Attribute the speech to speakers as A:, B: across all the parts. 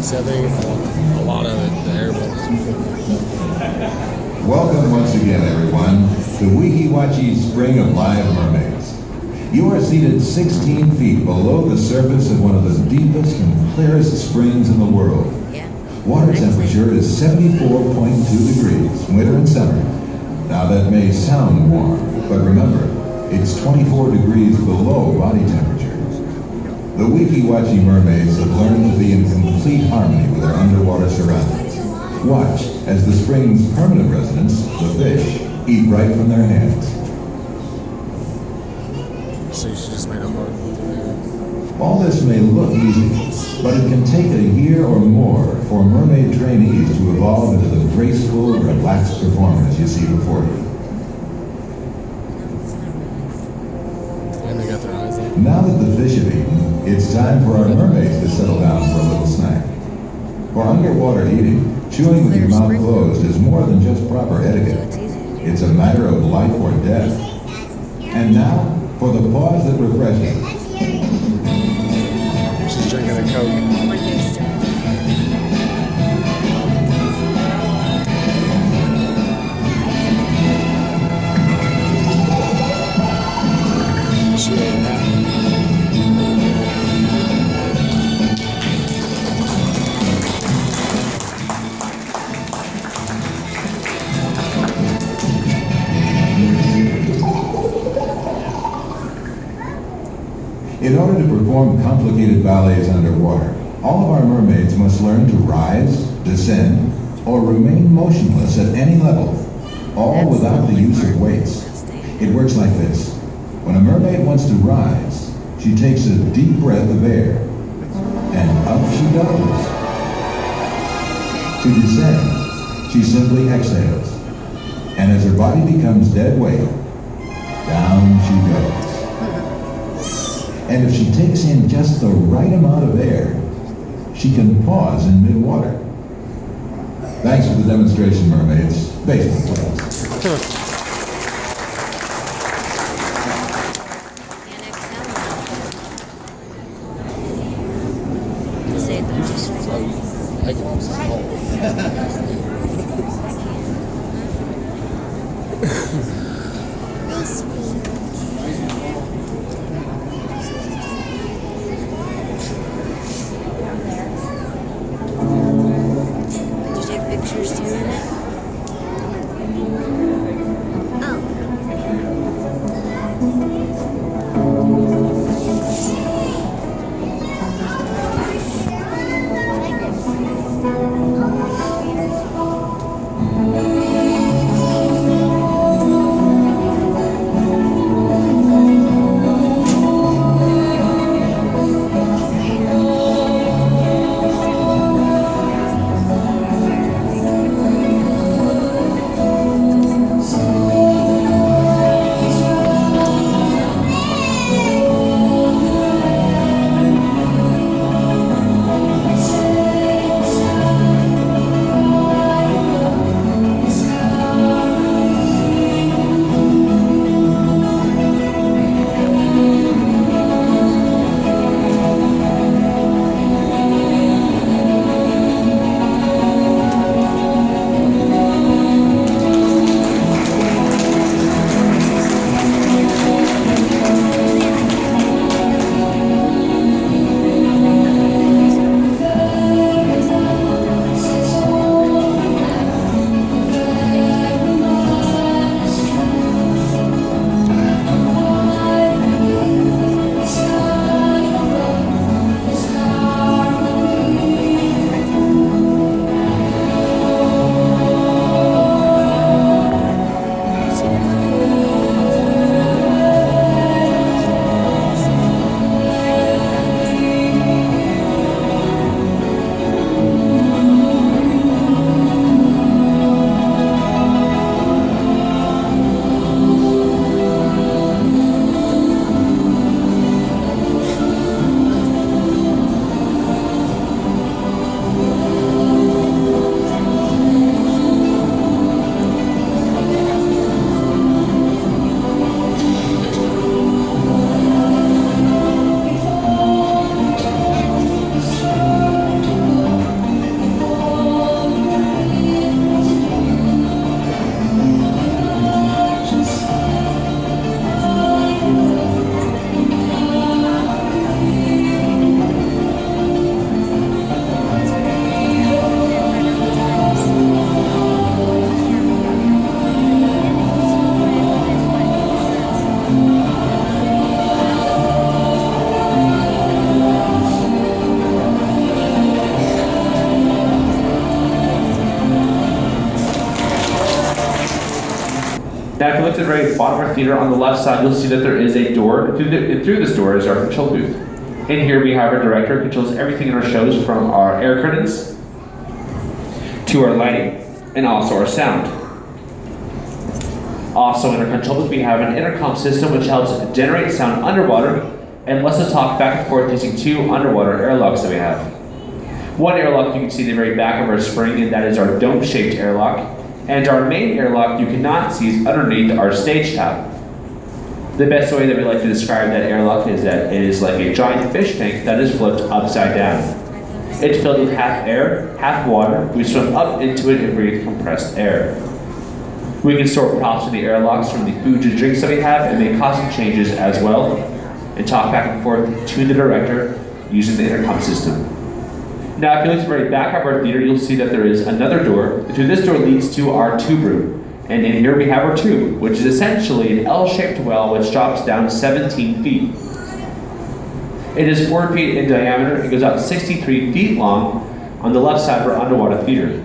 A: See, I think a lot of it, the airboats.
B: Welcome once again, everyone, to Weeki Wachee Spring of Live Mermaids. You are seated 16 feet below the surface of one of the deepest and clearest springs in the world. Water temperature is 74.2 degrees, winter and summer. Now that may sound warm, but remember, it's 24 degrees below body temperature. The Weeki Wachee mermaids have learned to be in complete harmony with their underwater surroundings. Watch as the spring's permanent residents, the fish, eat right from their hands.
A: So she just made a mark.
B: All this may look easy, but it can take a year or more for mermaid trainees to evolve into the graceful, relaxed performers you see before you.
A: And they got their eyes up.
B: Now that the fish have eaten, it's time for our mermaids to settle down for a little snack. For underwater eating, chewing with your mouth closed is more than just proper etiquette. It's a matter of life or death. And now, for the pause that refreshes.
A: She's drinking a Coke. She ate that.
B: In order to perform complicated ballets underwater, all of our mermaids must learn to rise, descend, or remain motionless at any level, all without the use of weights. It works like this. When a mermaid wants to rise, she takes a deep breath of air, and up she goes. To descend, she simply exhales, and as her body becomes dead weight, down she goes. And if she takes in just the right amount of air, she can pause in mid-water. Thanks for the demonstration, mermaids. Baseball players.
C: to the very bottom of our theater, on the left side, you'll see that there is a door. Through this door is our control booth. In here, we have our director who controls everything in our shows, from our air curtains to our lighting, and also our sound. Also in our control booth, we have an intercom system which helps generate sound underwater and lets us talk back and forth using two underwater airlocks that we have. One airlock you can see in the very back of our spring, and that is our dome-shaped airlock. And our main airlock you cannot see is underneath our stage top. The best way that we like to describe that airlock is that it is like a giant fish tank that is flipped upside down. It's filled with half air, half water. We swim up into it and breathe compressed air. We can store props in the airlocks from the foods and drinks that we have and make costume changes as well, and talk back and forth to the director using the intercom system. Now, if you look to the very back of our theater, you'll see that there is another door. Through this door leads to our tube room. And in here we have our tube, which is essentially an L-shaped well which drops down 17 feet. It is 4 feet in diameter. It goes out 63 feet long on the left side of our underwater theater.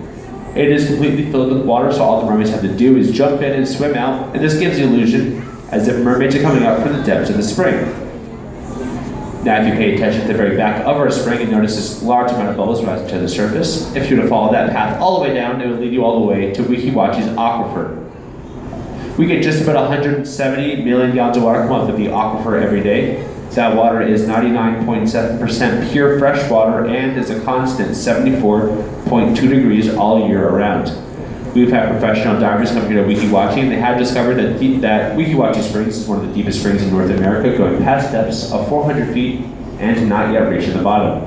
C: It is completely filled with water, so all the mermaids have to do is jump in and swim out, and this gives the illusion as if mermaids are coming up from the depths of the spring. Now, if you pay attention to the very back of our spring, you notice this large amount of bubbles rising to the surface. If you were to follow that path all the way down, it would lead you all the way to Weeki Wachie's aquifer. We get just about 170 million gallons of water come out of the aquifer every day. That water is 99.7% pure fresh water and is a constant 74.2 degrees all year around. We've had professional divers come here to Weeki Wachee, and they have discovered that Weeki Wachee Springs is one of the deepest springs in North America, going past depths of 400 feet and not yet reaching the bottom.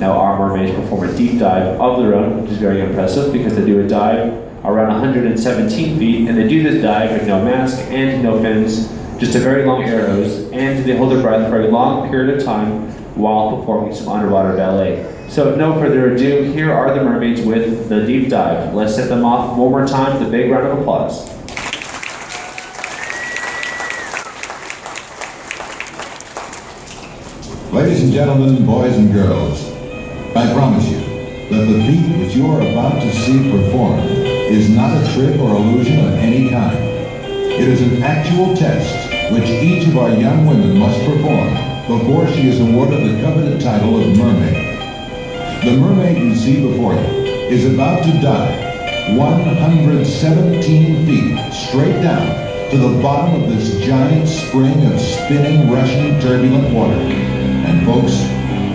C: Now, our mermaids perform a deep dive of their own, which is very impressive because they do a dive around 117 feet, and they do this dive with no mask and no fins, just a very long air hose, and they hold their breath for a long period of time while performing some underwater ballet. So with no further ado, here are the mermaids with the deep dive. Let's set them off one more time with a big round of applause.
B: Ladies and gentlemen, boys and girls, I promise you that the feat which you are about to see performed is not a trick or illusion of any kind. It is an actual test which each of our young women must perform before she is awarded the coveted title of mermaid. The mermaid you see before you is about to dive 117 feet straight down to the bottom of this giant spring of spinning, rushing, turbulent water. And folks,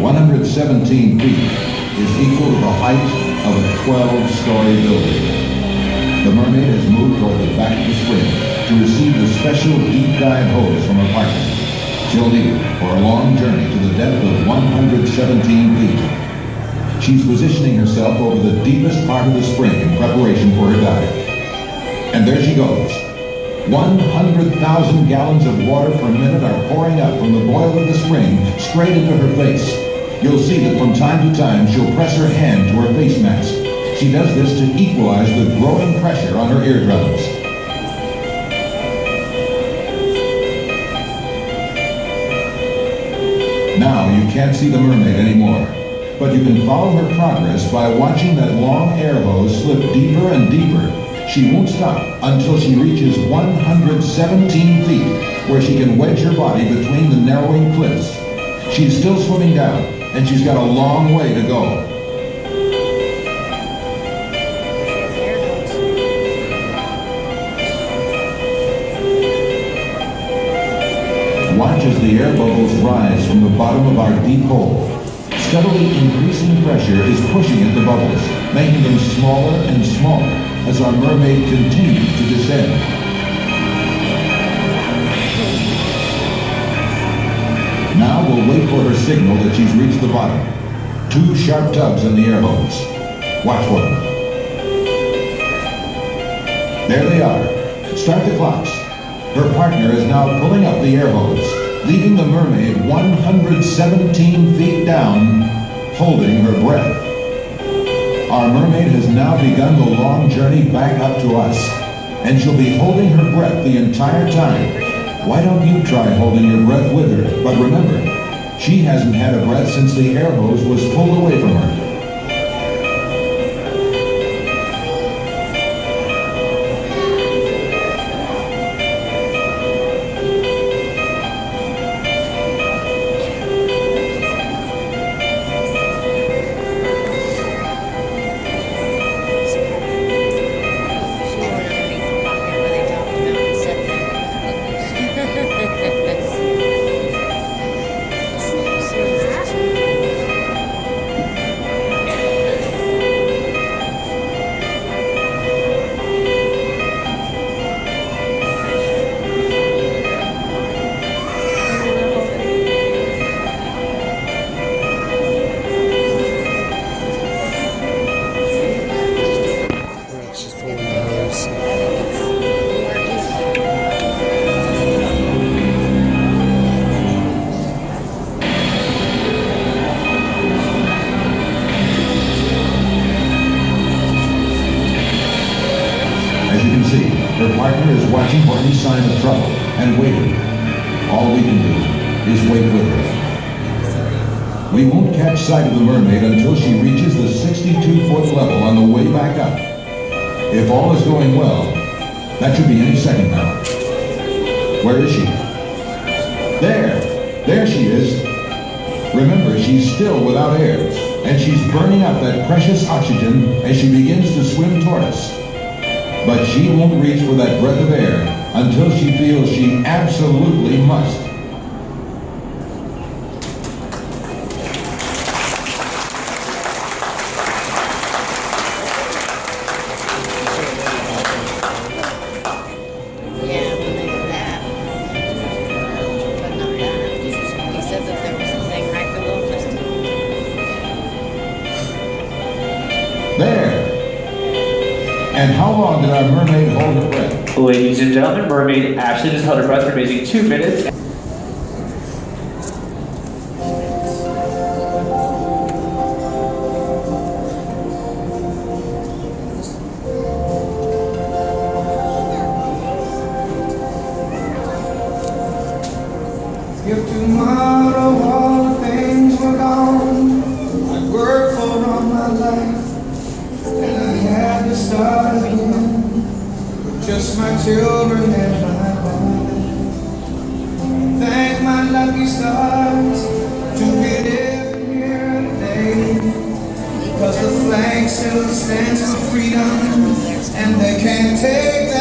B: 117 feet is equal to the height of a 12-story building. The mermaid has moved toward the back of the spring to receive the special deep dive hose from her partner. She'll need it for a long journey to the depth of 117 feet. She's positioning herself over the deepest part of the spring in preparation for her dive. And there she goes. 100,000 gallons of water per minute are pouring up from the boil of the spring straight into her face. You'll see that from time to time she'll press her hand to her face mask. She does this to equalize the growing pressure on her eardrums. Now you can't see the mermaid anymore, but you can follow her progress by watching that long air hose slip deeper and deeper. She won't stop until she reaches 117 feet, where she can wedge her body between the narrowing cliffs. She's still swimming down, and she's got a long way to go. Watch as the air bubbles rise from the bottom of our deep hole. Steadily increasing pressure is pushing at the bubbles, making them smaller and smaller as our mermaid continues to descend. Now we'll wait for her signal that she's reached the bottom. 2 sharp tugs on the air hose. Watch for them. There they are. Start the clocks. Her partner is now pulling up the air hose, leaving the mermaid 117 feet down, holding her breath. Our mermaid has now begun the long journey back up to us, and she'll be holding her breath the entire time. Why don't you try holding your breath with her? But remember, she hasn't had a breath since the air hose was pulled away from her. Her partner is watching for any sign of trouble and waiting. All we can do is wait with her. We won't catch sight of the mermaid until she reaches the 62-foot level on the way back up. If all is going well, that should be any second now. Where is she? There she is. Remember, she's still without air, and she's burning up that precious oxygen as she begins to swim toward us. But she won't reach for that breath of air until she feels she absolutely must.
D: Yeah, when they did that. But not that. He said that there was a thing right below this.
B: There! And how long did our mermaid hold her breath?
C: Ladies and gentlemen, mermaid Ashley just held her breath for an amazing 2 minutes.
E: If tomorrow all the things were gone, I'd work for all my life, and I had to start again with just my children and my wife. Thank my lucky stars to be living here today, because the flag still stands for freedom, and they can't take that